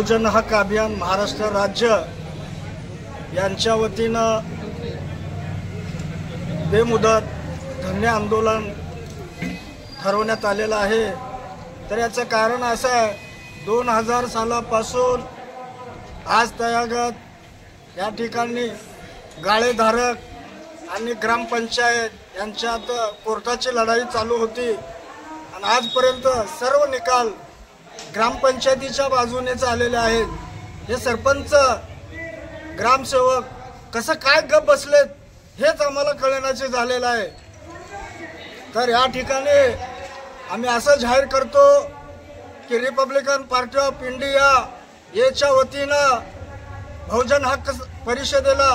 बहुजन हक अभियान महाराष्ट्र राज्य यांच्या वतीनं बेमुदत धरणे आंदोलन ठरवण्यात आलेलं आहे। तर याचं कारण असं आहे, 2000 सालापासून आज तयागत या ठिकाणी गाळेधारक आणि ग्रामपंचायत यांच्यात कोर्टाची लढाई चालू होती आणि आजपर्यंत सर्व निकाल ग्रामपंचायतीच्या बाजूनेच आलेले आहेत। हे सरपंच ग्रामसेवक कसं काय गप बसलेत हेच आम्हाला कळण्याचे झालेलं आहे। तर या ठिकाणी आम्ही असं जाहीर करतो की रिपब्लिकन पार्टी ऑफ इंडिया याच्या वतीनं बहुजन हक्क परिषदेला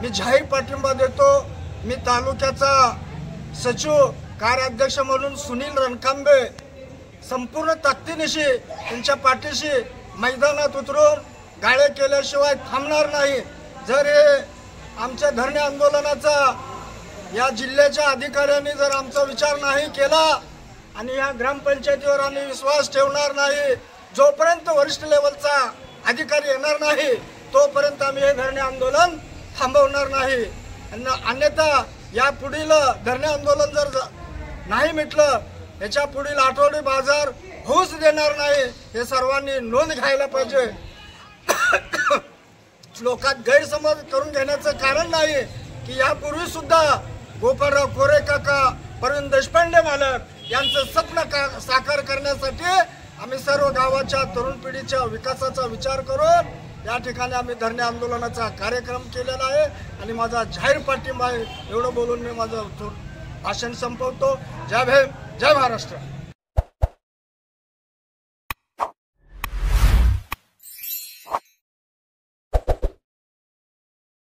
मी जाहीर पाठिंबा देतो। मी तालुक्याचा सचिव कार्याध्यक्ष म्हणून सुनील रणखांबे संपूर्ण ताकदीनिशी त्यांच्या पाठीशी मैदानात उतरून गाळे केल्याशिवाय थांबणार नाही। जर हे आमच्या धरणे आंदोलनाचा या जिल्ह्याच्या अधिकाऱ्यांनी जर आमचा विचार नाही केला आणि या ग्रामपंचायतीवर आम्ही विश्वास ठेवणार नाही, जोपर्यंत वरिष्ठ लेवलचा अधिकारी येणार नाही तोपर्यंत आम्ही हे धरणे आंदोलन थांबवणार नाही। अन्यथा या पुढील धरणे आंदोलन जर नाही मिटलं, याच्या पुढील आठवडी बाजार होऊच देणार नाही, हे सर्वांनी नोंद घ्यायला पाहिजे। लोकात गैरसमज करून घेण्याचं कारण नाही की यापूर्वी सुद्धा गोपाळराव कोरे काका, प्रवीण देशपांडे मालक यांचं स्वप्न साकार करण्यासाठी आम्ही सर्व गावाच्या तरुण पिढीच्या विकासाचा विचार करून या ठिकाणी आम्ही धरणे आंदोलनाचा कार्यक्रम केलेला आहे आणि माझा जाहीर पाठिंबा आहे। एवढं बोलून मी माझं भाषण संपवतो। जय भीम, जय महाराष्ट्र।